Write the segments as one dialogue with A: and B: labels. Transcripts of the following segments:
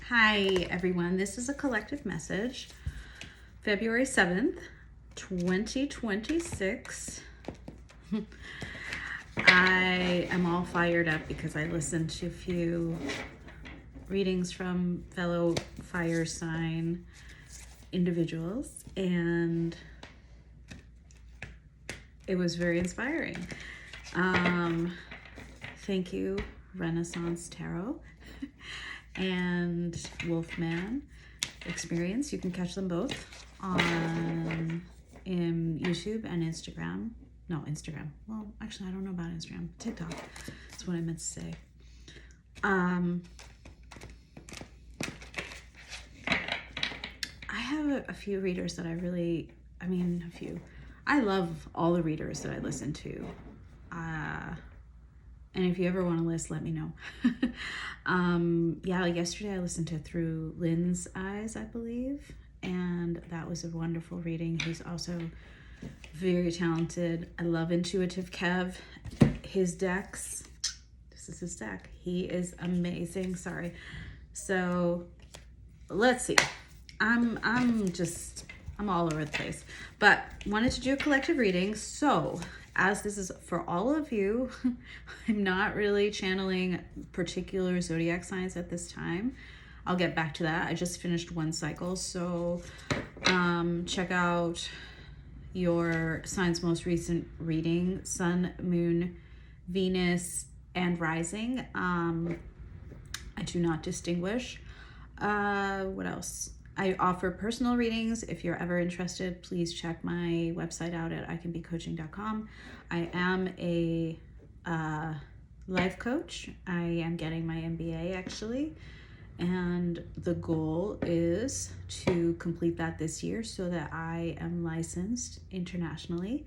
A: Hi, everyone. This is a collective message, February 7th, 2026. I am all fired up because I listened to a few readings from fellow fire sign individuals, and it was very inspiring. Thank you, Renaissance Tarot and Wolfman Experience. You can catch them both on YouTube and Instagram. No, Instagram. Well, actually, I don't know about Instagram. TikTok. That's what I meant to say. I have a few readers that I love all the readers that I listen to. And if you ever want a list, let me know. Yesterday I listened to Through Lynn's Eyes, I believe. And that was a wonderful reading. He's also very talented. I love Intuitive Kev. His decks, this is his deck. He is amazing. Sorry. So let's see. I'm all over the place. But wanted to do a collective reading. So as this is for all of you, I'm not really channeling particular zodiac signs at this time. I'll get back to that. I just finished one cycle. So check out your sign's most recent reading, Sun, Moon, Venus, and Rising. I do not distinguish. What else? I offer personal readings. If you're ever interested, please check my website out at icanbecoaching.com. I am a life coach. I am getting my MBA actually. And the goal is to complete that this year so that I am licensed internationally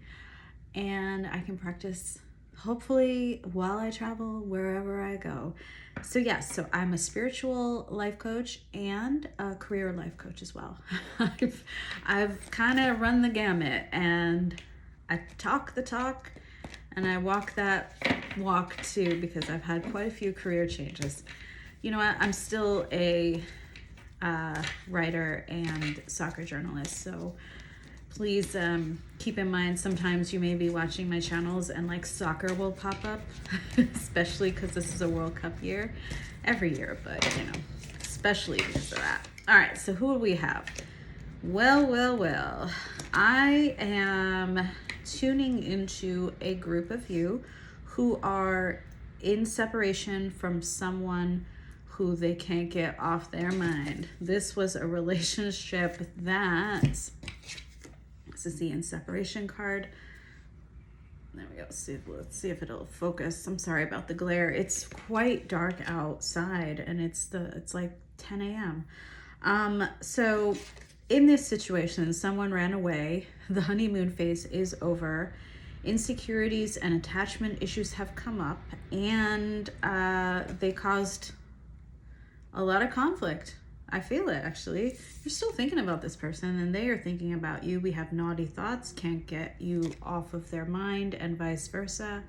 A: and I can practice hopefully while I travel wherever I go. So yes, so I'm a spiritual life coach and a career life coach as well. I've kind of run the gamut, and I talk the talk and I walk that walk too, because I've had quite a few career changes. You know what? I'm still a writer and soccer journalist, so please keep in mind sometimes you may be watching my channels and like soccer will pop up, especially because this is a World Cup year, every year, but you know, especially because of that. All right, so who do we have? Well, I am tuning into a group of you who are in separation from someone who they can't get off their mind. This was a relationship that, this is the in separation card. There we go. Let's see if it'll focus. I'm sorry about the glare. It's quite dark outside and it's like 10 a.m. So in this situation, someone ran away. The honeymoon phase is over. Insecurities and attachment issues have come up, and they caused a lot of conflict. I feel it, actually. You're still thinking about this person and they are thinking about you. We have naughty thoughts, can't get you off of their mind, and vice versa.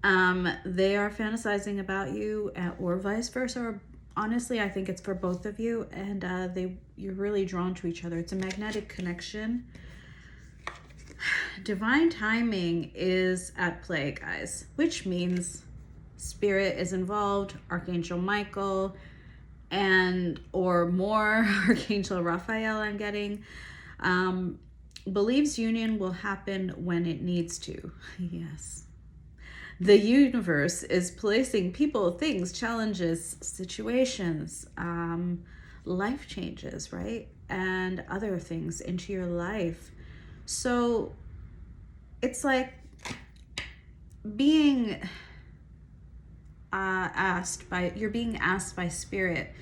A: They are fantasizing about you, or vice versa. Or honestly, I think it's for both of you, and you're really drawn to each other. It's a magnetic connection. Divine timing is at play, guys, which means spirit is involved, Archangel Michael, or more Archangel Raphael, I'm getting, believes union will happen when it needs to. Yes. The universe is placing people, things, challenges, situations, life changes, right? And other things into your life. So it's like being you're being asked by spirit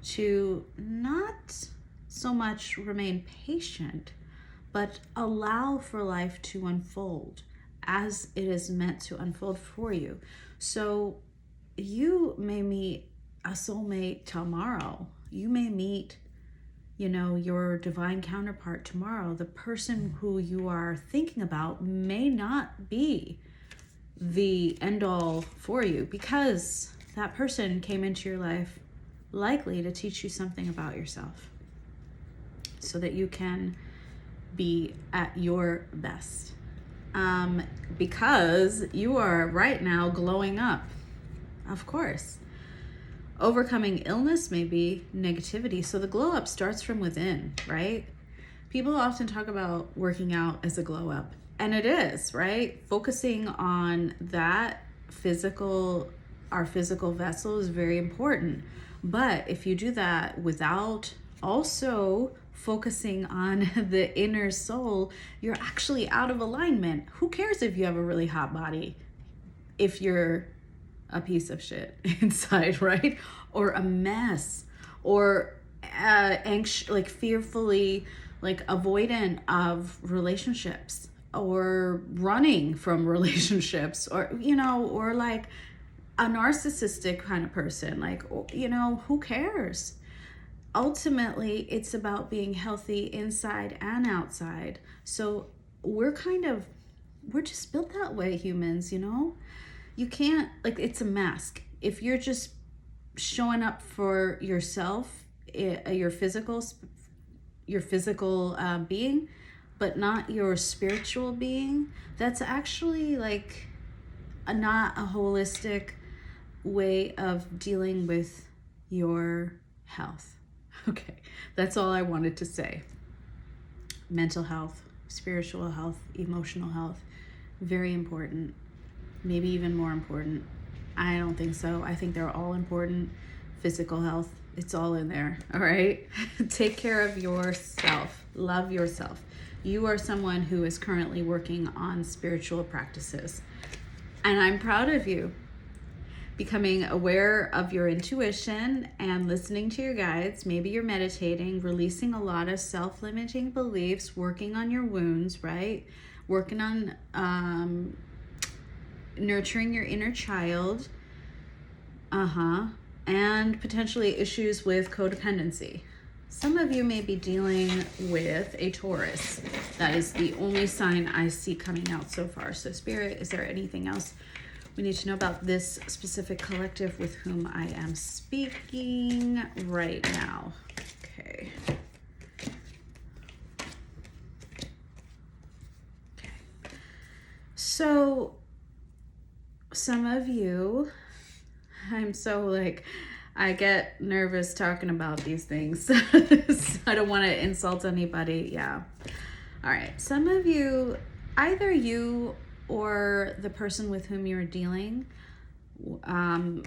A: to not so much remain patient, but allow for life to unfold as it is meant to unfold for you. So you may meet a soulmate tomorrow. You may meet, your divine counterpart tomorrow. The person who you are thinking about may not be the end all for you, because that person came into your life likely to teach you something about yourself so that you can be at your best. Because you are right now glowing up, of course. Overcoming illness may be negativity. So the glow up starts from within, right? People often talk about working out as a glow up, and it is, right? Focusing on that our physical vessel is very important. But if you do that without also focusing on the inner soul, you're actually out of alignment. Who cares if you have a really hot body if you're a piece of shit inside, right? Or a mess, or anxious, like fearfully, like avoidant of relationships, or running from relationships, or, you know, or like a narcissistic kind of person, like, you know, who cares? Ultimately, it's about being healthy inside and outside. So we're just built that way, humans, you know? You can't, like, it's a mask. If you're just showing up for yourself, your physical being, but not your spiritual being, that's actually like not a holistic way of dealing with your health. Okay, that's all I wanted to say. Mental health, spiritual health, emotional health, very important. Maybe even more important. I don't think so. I think they're all important. Physical health, it's all in there. All right. Take care of yourself. Love yourself. You are someone who is currently working on spiritual practices. And I'm proud of you. Becoming aware of your intuition and listening to your guides. Maybe you're meditating, releasing a lot of self-limiting beliefs, working on your wounds, right? Working on nurturing your inner child. And potentially issues with codependency. Some of you may be dealing with a Taurus. That is the only sign I see coming out so far. So Spirit, is there anything else we need to know about this specific collective with whom I am speaking right now? Okay. So some of you, I'm so like, I get nervous talking about these things. I don't want to insult anybody. Yeah. All right. Some of you, either you or the person with whom you're dealing, can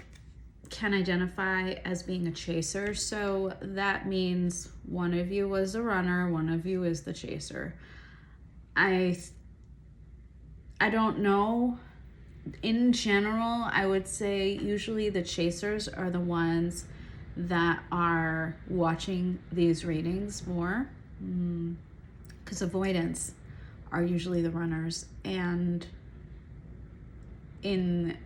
A: identify as being a chaser. So that means one of you was a runner, one of you is the chaser. I don't know. In general, I would say usually the chasers are the ones that are watching these readings more, because avoidance are usually the runners. And in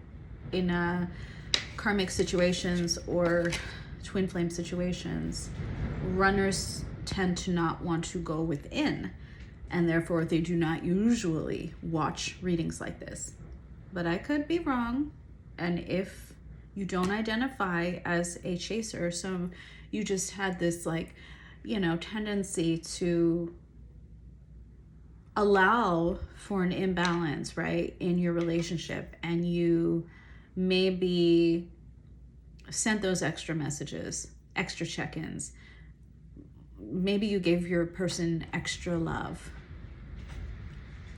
A: karmic situations or twin flame situations, runners tend to not want to go within, and therefore they do not usually watch readings like this. But I could be wrong. And if you don't identify as a chaser, so you just had this, like, you know, tendency to allow for an imbalance, right, in your relationship, and you maybe sent those extra messages, extra check-ins. Maybe you gave your person extra love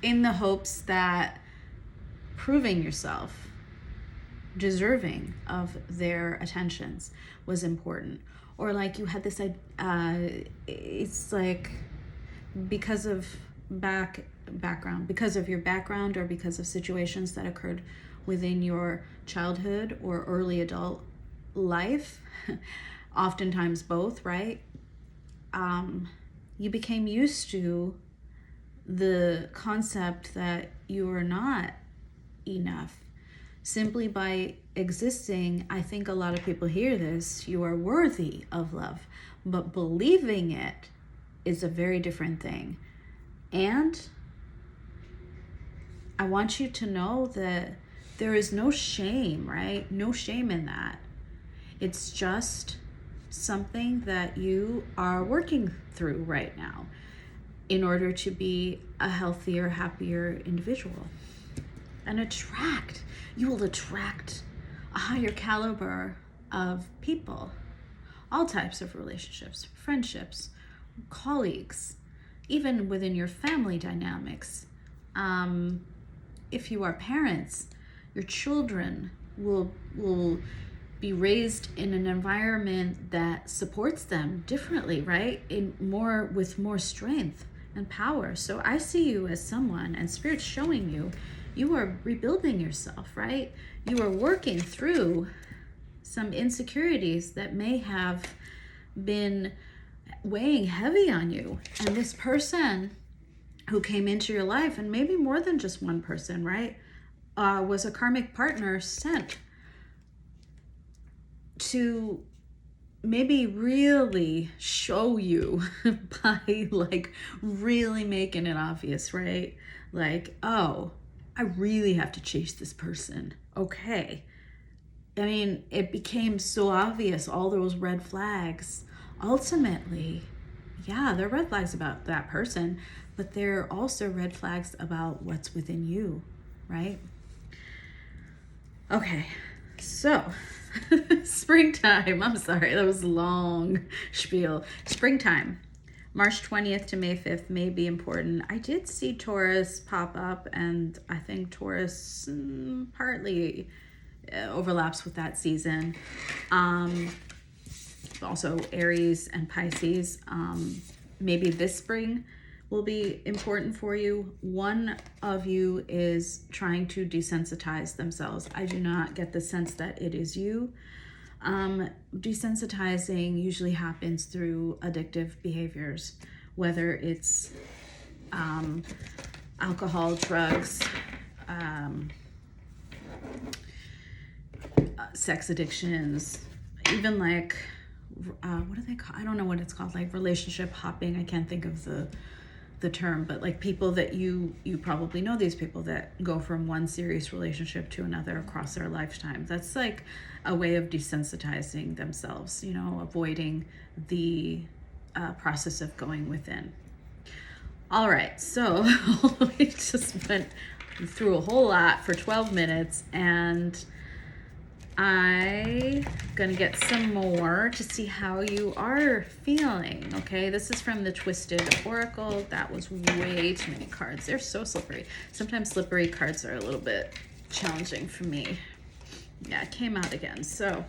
A: in the hopes that proving yourself deserving of their attentions was important. Or like you had this, it's like because of background, because of your background, or because of situations that occurred within your childhood or early adult life, oftentimes both, right? You became used to the concept that you are not enough simply by existing. I think a lot of people hear this, you are worthy of love, but believing it is a very different thing. And I want you to know that there is no shame, right? No shame in that. It's just something that you are working through right now in order to be a healthier, happier individual. And you will attract a higher caliber of people, all types of relationships, friendships, colleagues, even within your family dynamics. If you are parents, your children will be raised in an environment that supports them differently, right? With more strength and power. So I see you as someone, and Spirit's showing you are rebuilding yourself, right? You are working through some insecurities that may have been weighing heavy on you. And this person who came into your life, and maybe more than just one person, right, was a karmic partner sent to maybe really show you by like really making it obvious, right? Like, oh, I really have to chase this person. Okay. I mean, it became so obvious, all those red flags. Ultimately, yeah, they're red flags about that person, but they're also red flags about what's within you, right? Okay, so springtime. I'm sorry, that was a long spiel. Springtime, March 20th to May 5th may be important. I did see Taurus pop up, and I think Taurus partly overlaps with that season. Also Aries and Pisces. Maybe this spring will be important for you. One of you is trying to desensitize themselves. I do not get the sense that it is you. Desensitizing usually happens through addictive behaviors, whether it's alcohol, drugs, sex addictions, even like what do they call? I don't know what it's called, like relationship hopping. I can't think of the term, but like people that you probably know, these people that go from one serious relationship to another across their lifetime. That's like a way of desensitizing themselves, you know, avoiding the process of going within. All right, so we just went through a whole lot for 12 minutes, and I'm gonna get some more to see how you are feeling. Okay, this is from the Twisted Oracle. That was way too many cards. They're so slippery. Sometimes slippery cards are a little bit challenging for me. Yeah, it came out again. So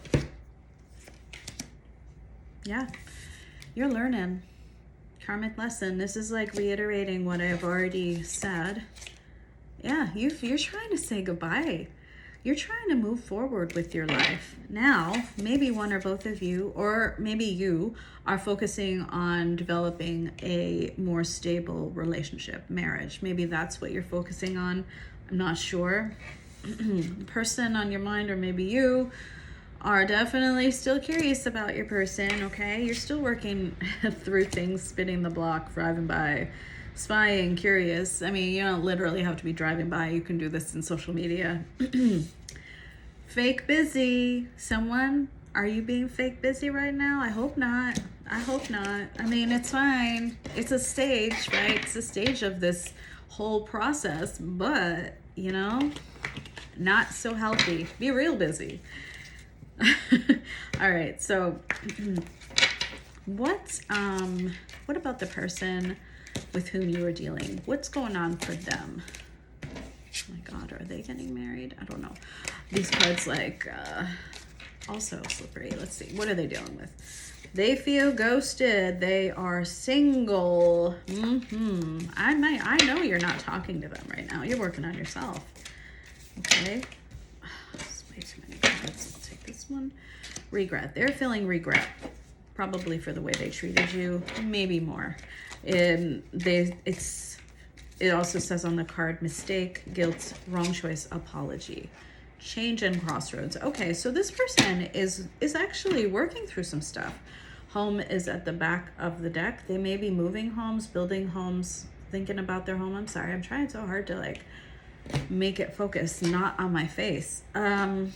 A: yeah, you're learning. Karmic lesson. This is like reiterating what I've already said. Yeah, you're trying to say goodbye. You're trying to move forward with your life. Now, maybe one or both of you, or maybe you, are focusing on developing a more stable relationship, marriage. Maybe that's what you're focusing on. I'm not sure. The person on your mind, or maybe you, are definitely still curious about your person, okay? You're still working through things, spinning the block, driving by, spying, curious. I mean, you don't literally have to be driving by. You can do this in social media. Fake busy. Someone, are you being fake busy right now? I hope not. I hope not. I mean, it's fine. It's a stage, right? It's a stage of this whole process, but, you know, not so healthy. Be real busy. All right, so what about the person with whom you are dealing? What's going on for them? Oh my God, are they getting married? I don't know. These cards like also slippery. Let's see. What are they dealing with? They feel ghosted. They are single. I know you're not talking to them right now. You're working on yourself. Okay. That's way too many cards. I'll take this one. Regret. They're feeling regret. Probably for the way they treated you. Maybe more. It also says on the card, mistake, guilt, wrong choice, apology, change, and crossroads. Okay, so this person is actually working through some stuff. Home is at the back of the deck. They may be moving homes, building homes, thinking about their home. I'm sorry, I'm trying so hard to like make it focus, not on my face. I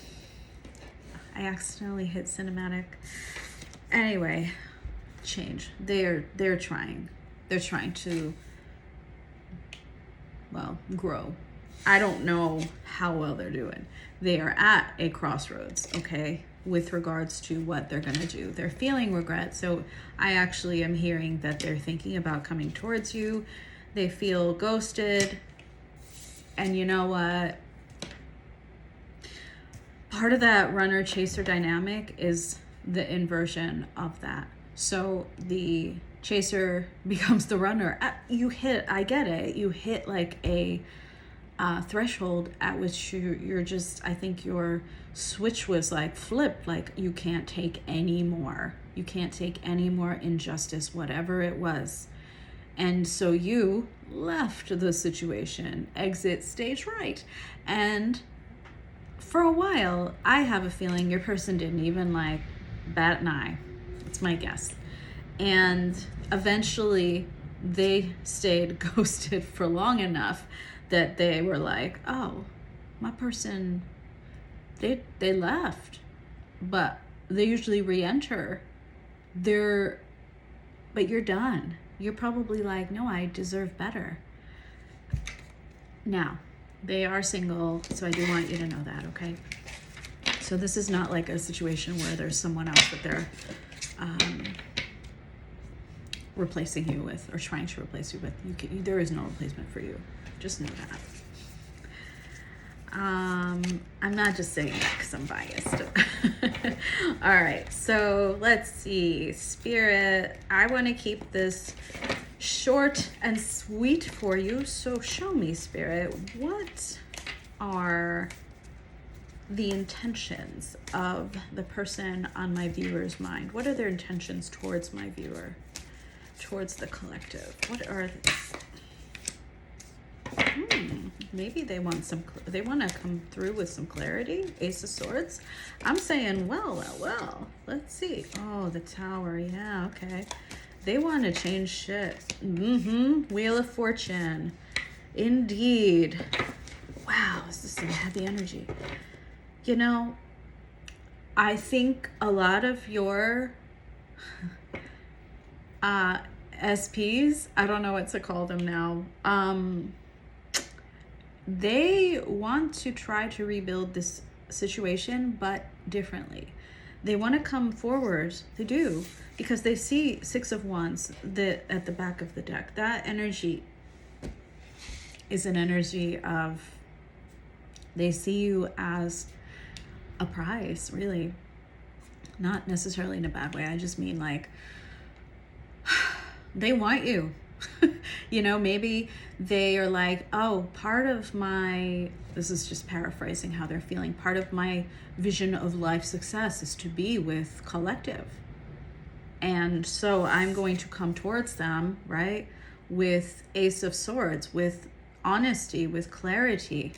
A: accidentally hit cinematic. Anyway, change. They're trying. They're trying to, well, grow. I don't know how well they're doing. They are at a crossroads, okay, with regards to what they're going to do. They're feeling regret. So I actually am hearing that they're thinking about coming towards you. They feel ghosted. And you know what? Part of that runner-chaser dynamic is the inversion of that. So the chaser becomes the runner. I get it. You hit like a threshold at which you're just, I think your switch was like flipped, like you can't take any more. You can't take any more injustice, whatever it was. And so you left the situation, exit stage right. And for a while, I have a feeling your person didn't even like bat an eye. It's my guess. And eventually they stayed ghosted for long enough that they were like, oh, my person, they left. But they usually re-enter. But you're done. You're probably like, no, I deserve better. Now, they are single, so I do want you to know that, okay? So this is not like a situation where there's someone else that they're replacing you with or trying to replace you with. There is no replacement for you. Just know that. I'm not just saying that because I'm biased. All right, so let's see. Spirit, I want to keep this short and sweet for you. So show me, Spirit, what are the intentions of the person on my viewer's mind? What are their intentions towards my viewer, towards the collective? What are maybe they want to come through with some clarity. Ace of Swords. I'm saying, well, let's see. Oh, the Tower. Yeah, okay. They want to change shit. Wheel of Fortune. Indeed. Wow, this is some heavy energy. You know, I think a lot of your SPs, I don't know what to call them now, they want to try to rebuild this situation, but differently. They want to come forward. They do, because they see Six of Wands at the back of the deck. That energy is an energy of, they see you as a prize, really. Not necessarily in a bad way. I just mean like, they want you. You know, maybe they are like, oh, part of my, this is just paraphrasing how they're feeling, part of my vision of life success is to be with collective. And so I'm going to come towards them, right, with Ace of Swords, with honesty, with clarity,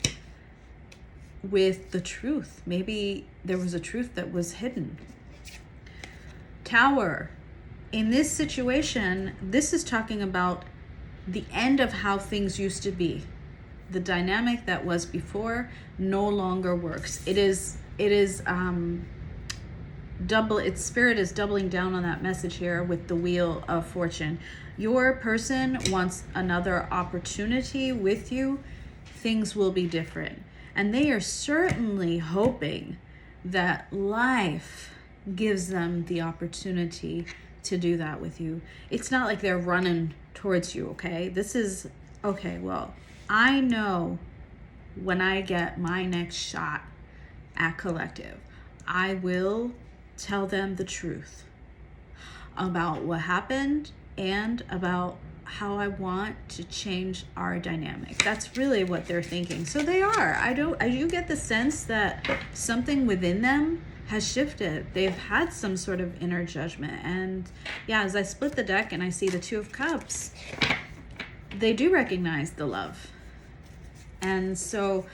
A: with the truth. Maybe there was a truth that was hidden. Tower. In this situation, this is talking about the end of how things used to be. The dynamic that was before no longer works. Its spirit is doubling down on that message here with the Wheel of Fortune. Your person wants another opportunity with you. Things will be different. And they are certainly hoping that life gives them the opportunity to do that with you. It's not like they're running towards you, okay? This is, okay, well, I know when I get my next shot at collective, I will tell them the truth about what happened and about how I want to change our dynamic. That's really what they're thinking. So they are. I do get the sense that something within them has shifted. They've had some sort of inner judgment. And yeah, as I split the deck and I see the Two of Cups, they do recognize the love. And so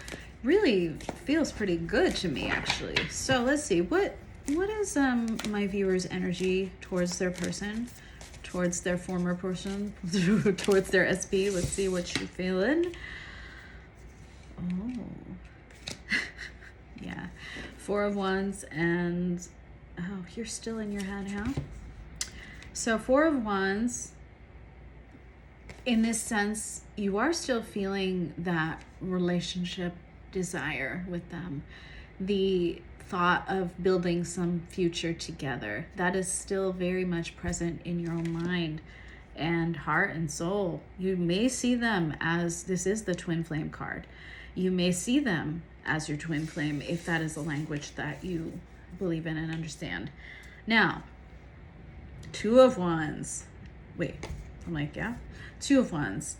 A: really feels pretty good to me, actually. So let's see, what is my viewer's energy towards their person, towards their former person, towards their SP? Let's see what she's feeling. Oh. Yeah. Four of Wands and Oh, you're still in your head, huh? So 4 of Wands, in this sense, you are still feeling that relationship desire with them. The thought of building some future together, that is still very much present in your own mind and heart and soul. You may see them as, this is the twin flame card. You may see them as your twin flame if that is a language that you believe in and understand. Now, 2 of Wands. Wait, I'm like, yeah? 2 of Wands.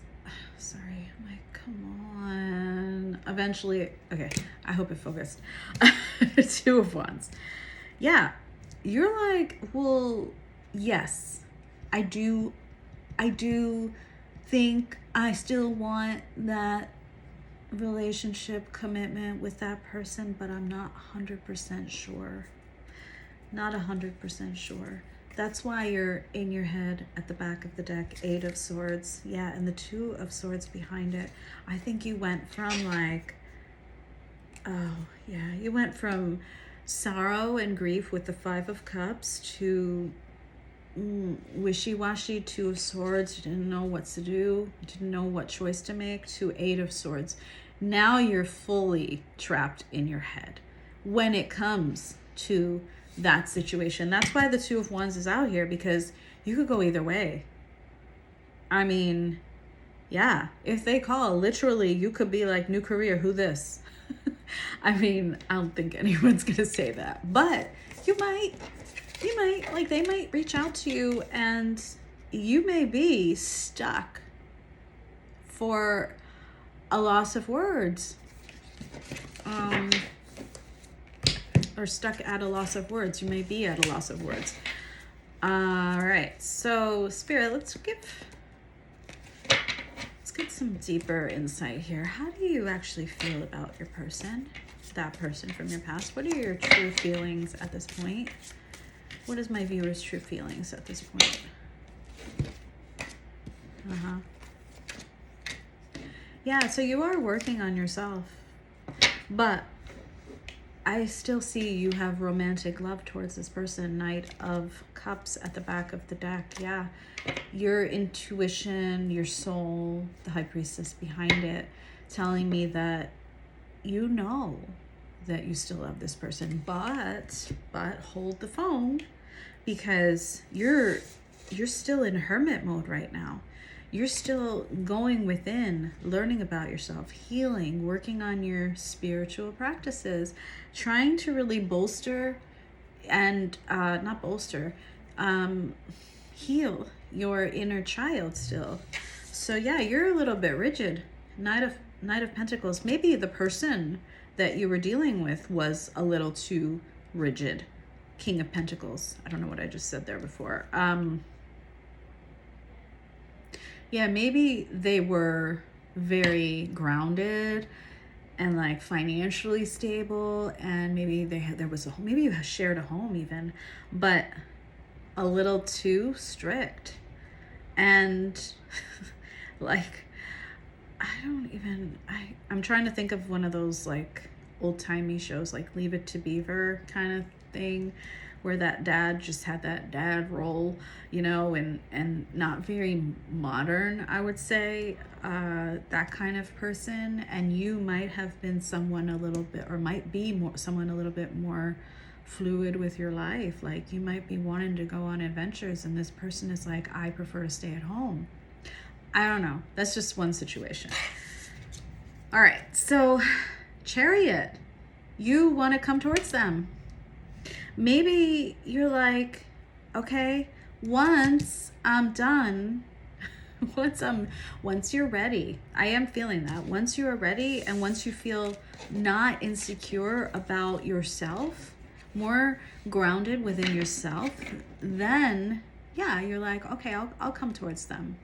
A: Sorry, I'm like, come on. Eventually, okay, I hope it focused. 2 of Wands. Yeah, you're like, well, yes, I do think I still want that relationship commitment with that person, but I'm not 100% sure. Not 100% sure. That's why you're in your head at the back of the deck, 8 of Swords. Yeah, and the 2 of Swords behind it. I think you went from like, oh yeah, you went from sorrow and grief with the 5 of Cups to wishy-washy, 2 of Swords. You didn't know what to do. You didn't know what choice to make, to 8 of Swords. Now you're fully trapped in your head when it comes to that situation. That's why the 2 of Wands is out here, because you could go either way. I mean, yeah, if they call, literally, you could be like, new career, who this? I mean, I don't think anyone's gonna say that, but you might, like, they might reach out to you and you may be stuck for a loss of words. Or stuck at a loss of words. You may be at a loss of words. All right, so Spirit, let's get some deeper insight here. How do you actually feel about your person, that person from your past? What are your true feelings at this point? What is my viewer's true feelings at this point? Yeah, so you are working on yourself, but I still see you have romantic love towards this person. Knight of Cups at the back of the deck. Yeah, your intuition, your soul, the High Priestess behind it, telling me that you know that you still love this person, but hold the phone, because you're still in hermit mode right now. You're still going within, learning about yourself, healing, working on your spiritual practices, trying to really bolster and not bolster, heal your inner child still. So yeah, you're a little bit rigid. Knight of Pentacles. Maybe the person that you were dealing with was a little too rigid. King of Pentacles. I don't know what I just said there before. Yeah, maybe they were very grounded and like financially stable, and maybe there was maybe you shared a home even, but a little too strict. And like, I'm trying to think of one of those like old-timey shows, like Leave It to Beaver kind of thing, where that dad just had that dad role, you know, and not very modern, I would say, that kind of person. And you might have been someone a little bit, or might be someone a little bit more fluid with your life. Like, you might be wanting to go on adventures, and this person is like, I prefer to stay at home. I don't know. That's just one situation. All right, so Chariot, you want to come towards them. Maybe you're like, okay, once I'm done, once you're ready, I am feeling that. Once you are ready, and once you feel not insecure about yourself, more grounded within yourself, then yeah, you're like, okay, I'll come towards them.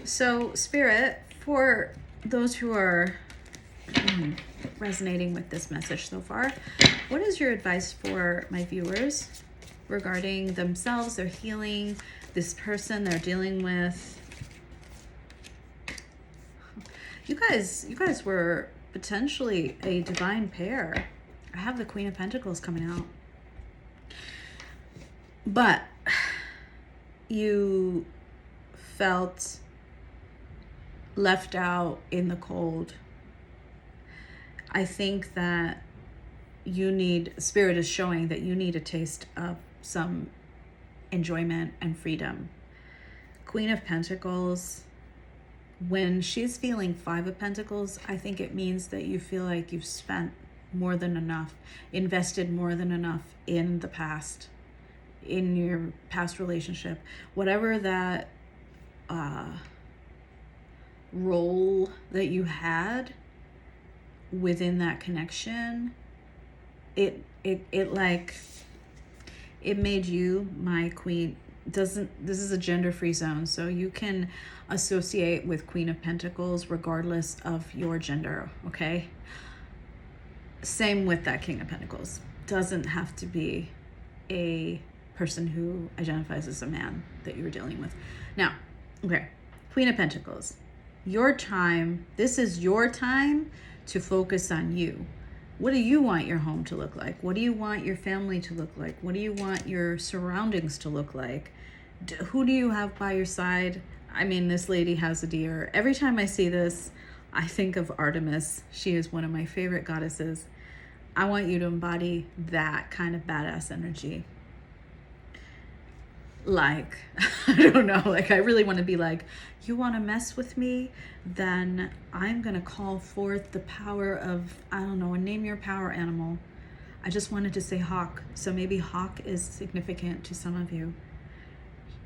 A: So Spirit, for those who are resonating with this message so far, what is your advice for my viewers regarding themselves, their healing, this person they're dealing with? You guys were potentially a divine pair. I have the Queen of Pentacles coming out. But you felt left out in the cold. I think that Spirit is showing that you need a taste of some enjoyment and freedom. Queen of Pentacles, when she's feeling Five of Pentacles, I think it means that you feel like you've spent more than enough, invested more than enough in the past, in your past relationship, whatever that role that you had within that connection, it made you, my queen. This is a gender-free zone, so you can associate with Queen of Pentacles regardless of your gender, okay? Same with that King of Pentacles. Doesn't have to be a person who identifies as a man that you were dealing with. Now, okay, Queen of Pentacles. Your time, this is your time to focus on you. What do you want your home to look like? What do you want your family to look like? What do you want your surroundings to look like? Who do you have by your side? I mean, this lady has a deer. Every time I see this, I think of Artemis. She is one of my favorite goddesses. I want you to embody that kind of badass energy. Like, I don't know, like I really want to be like, you want to mess with me? Then I'm going to call forth the power of, I don't know, name your power animal. I just wanted to say hawk. So maybe hawk is significant to some of you.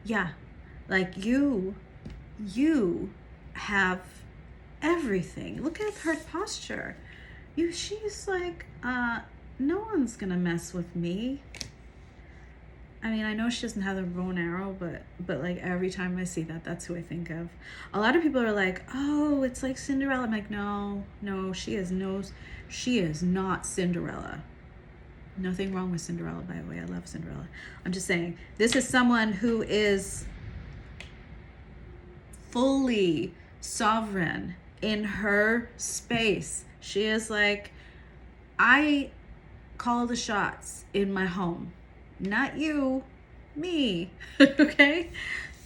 A: Yeah, like you have everything. Look at her posture. She's like, no one's going to mess with me. I mean, I know she doesn't have the bow and arrow, but like every time I see that, that's who I think of. A lot of people are like, oh, it's like Cinderella. I'm like, no, she is not Cinderella. Nothing wrong with Cinderella, by the way. I love Cinderella. I'm just saying, this is someone who is fully sovereign in her space. She is like, I call the shots in my home. Not you, me, okay?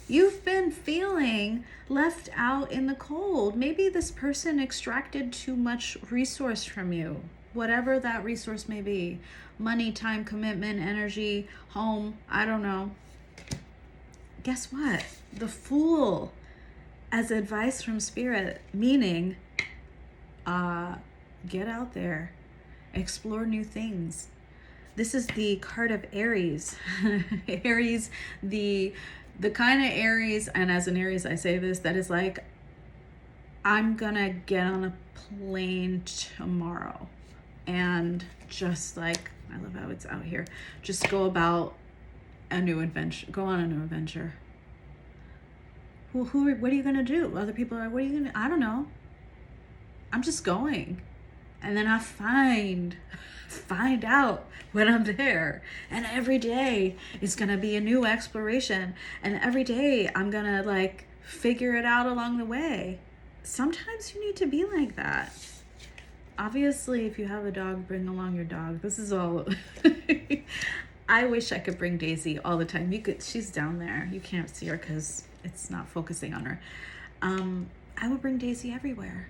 A: You've been feeling left out in the cold. Maybe this person extracted too much resource from you, whatever that resource may be. Money, time, commitment, energy, home, I don't know. Guess what? The Fool, as advice from Spirit, meaning get out there, explore new things. This is the card of Aries. Aries, the kind of Aries, and as an Aries I say this, that is like, I'm gonna get on a plane tomorrow and just like, I love how it's out here, just go about a new adventure, go on a new adventure. Well, what are you gonna do? Other people are, what are you gonna, I don't know. I'm just going. And then I find out when I'm there. And every day is gonna be a new exploration. And every day I'm gonna like figure it out along the way. Sometimes you need to be like that. Obviously, if you have a dog, bring along your dog. This is all. I wish I could bring Daisy all the time. She's down there. You can't see her because it's not focusing on her. I would bring Daisy everywhere.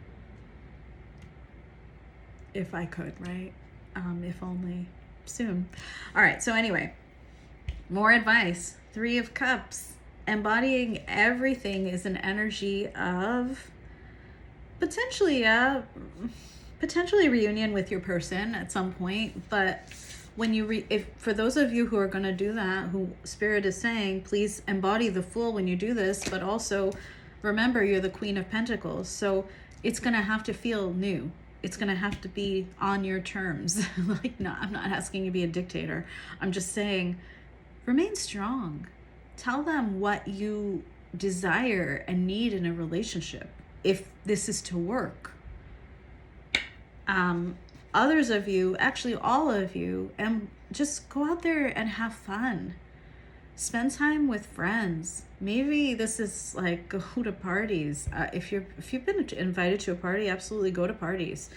A: If I could, right? If only soon. All right, so anyway, more advice. Three of Cups. Embodying everything is an energy of potentially reunion with your person at some point. But when you if for those of you who are going to do that, who Spirit is saying, please embody the Fool when you do this, but also remember you're the Queen of Pentacles, so it's going to have to feel new. It's going to have to be on your terms. Like, no, I'm not asking you to be a dictator. I'm just saying, remain strong. Tell them what you desire and need in a relationship, if this is to work. Others of you, actually all of you, and just go out there and have fun. Spend time with friends. Maybe this is like go to parties. If you've been invited to a party, absolutely go to parties,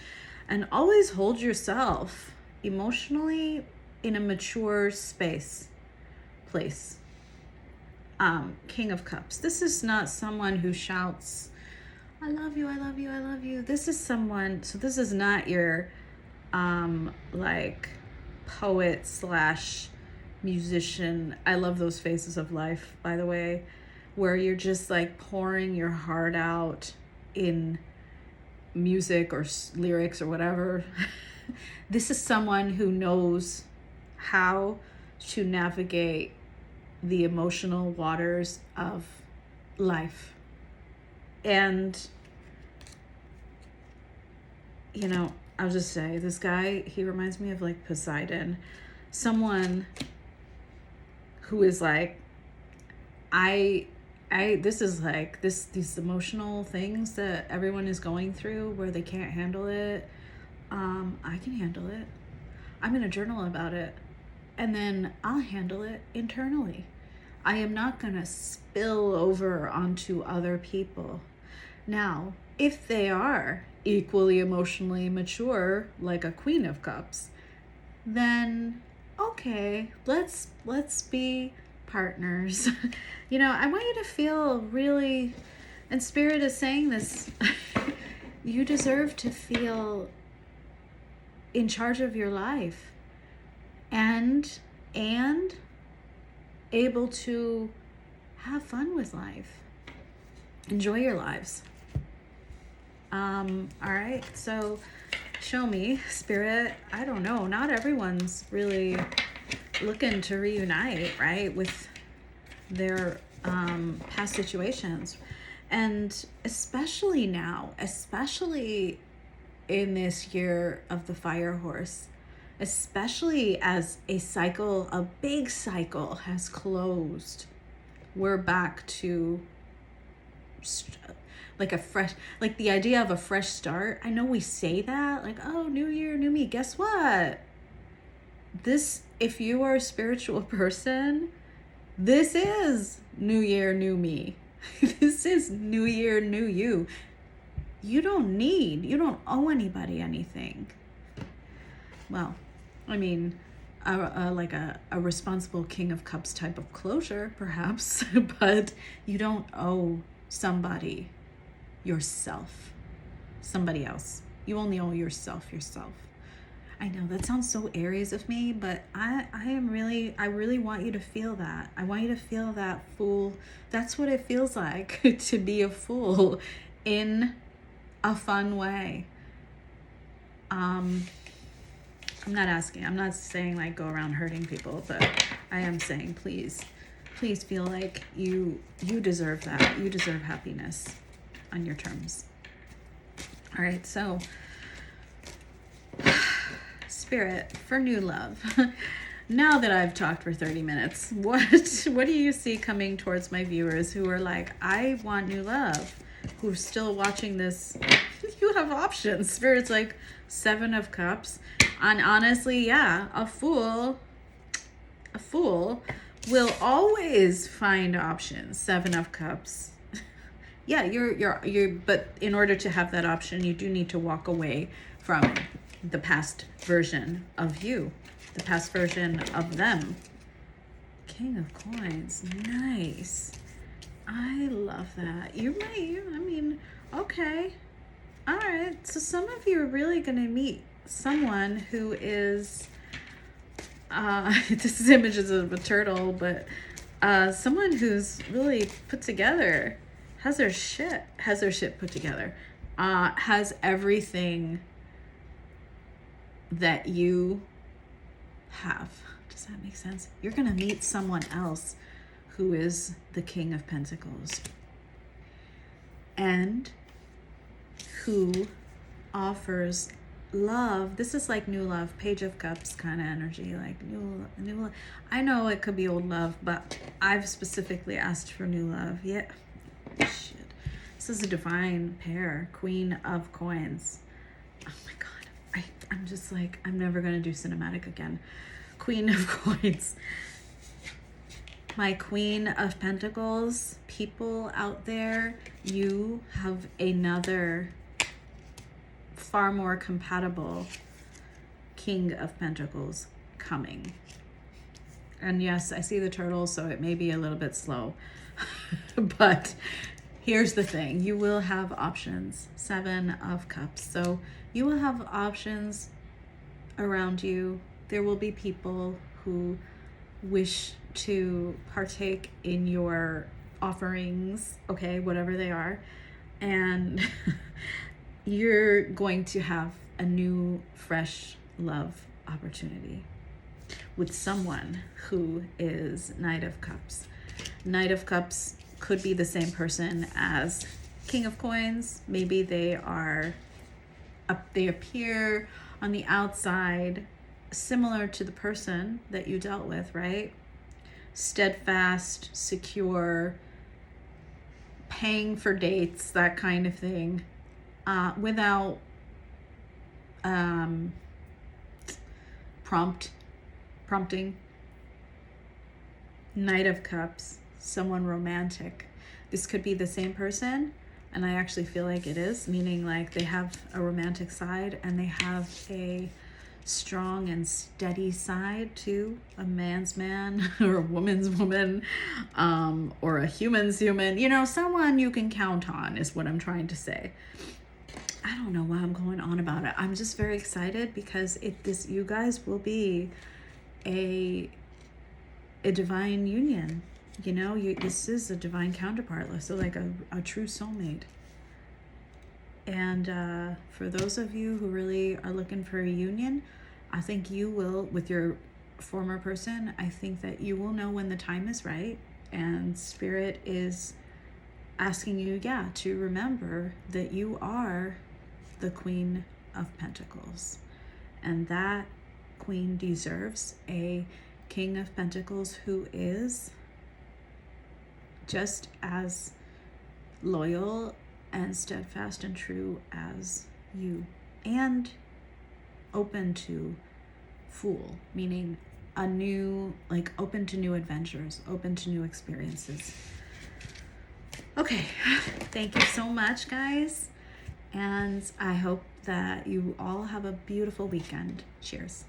A: and always hold yourself emotionally in a mature space. place. King of Cups. This is not someone who shouts, I love you, I love you, I love you. This is someone, so this is not your like poet slash musician. I love those phases of life, by the way, where you're just like pouring your heart out in music or lyrics or whatever. This is someone who knows how to navigate the emotional waters of life. And, you know, I'll just say, this guy, he reminds me of like Poseidon. Someone who is like, this is like these emotional things that everyone is going through where they can't handle it. I can handle it. I'm going to journal about it, and then I'll handle it internally. I am not going to spill over onto other people. Now, if they are equally emotionally mature, like a Queen of Cups, then okay, let's be partners. You know, I want you to feel really, and Spirit is saying this, you deserve to feel in charge of your life and able to have fun with life. Enjoy your lives. All right, so show me, Spirit. I don't know, not everyone's really looking to reunite, right, with their past situations. And especially now, especially in this year of the fire horse, especially as a big cycle has closed, we're back to like a fresh, like the idea of a fresh start. I know we say that, like, oh, new year, new me. Guess what? This, if you are a spiritual person, this is new year, new me. This is new year, new you. You don't owe anybody anything. Well, I mean, like a responsible King of Cups type of closure, perhaps, but you don't owe somebody yourself, somebody else. You only owe yourself. I know that sounds so Aries of me, but I really want you to feel that. I want you to feel that fool. That's what it feels like to be a fool in a fun way. I'm not saying like go around hurting people, but I am saying please feel like you deserve that. You deserve happiness on your terms. All right, so Spirit, for new love. Now that I've talked for 30 minutes, what do you see coming towards my viewers who are like, I want new love, who's still watching this? You have options. Spirit's like 7 of Cups. And honestly, yeah, a fool will always find options. 7 of Cups. Yeah, you're but in order to have that option, you do need to walk away from the past version of you, the past version of them. King of Coins. Nice. I love that. Okay. All right. So some of you are really going to meet someone who is, this image is of a turtle, but someone who's really put together, has their shit put together, has everything that you have. Does that make sense? You're going to meet someone else who is the King of Pentacles and who offers love. This is like new love, Page of Cups kind of energy, like new love. I know it could be old love, but I've specifically asked for new love. Yeah. Shit. This is a divine pair, Queen of Coins. Oh my God. I'm just like, I'm never going to do cinematic again. Queen of Coins. My Queen of Pentacles, people out there, you have another far more compatible King of Pentacles coming. And yes, I see the turtle, so it may be a little bit slow. But here's the thing. You will have options. 7 of Cups. So you will have options around you. There will be people who wish to partake in your offerings, okay, whatever they are. And you're going to have a new, fresh love opportunity with someone who is Knight of Cups. Knight of Cups could be the same person as King of Coins. Maybe they appear on the outside similar to the person that you dealt with, right? Steadfast, secure, paying for dates, that kind of thing, without prompting. Knight of Cups, someone romantic. This could be the same person, and I actually feel like it is, meaning like they have a romantic side and they have a strong and steady side too. A man's man or a woman's woman, or a human's human. You know, someone you can count on is what I'm trying to say. I don't know why I'm going on about it. I'm just very excited because you guys will be a divine union. You know, this is a divine counterpart, so like a true soulmate. And for those of you who really are looking for a union, I think you will, with your former person, I think that you will know when the time is right. And Spirit is asking you, to remember that you are the Queen of Pentacles. And that Queen deserves a King of Pentacles who is just as loyal and steadfast and true as you, and open to Fool, meaning open to new adventures, open to new experiences. Okay, thank you so much, guys, and I hope that you all have a beautiful weekend. Cheers.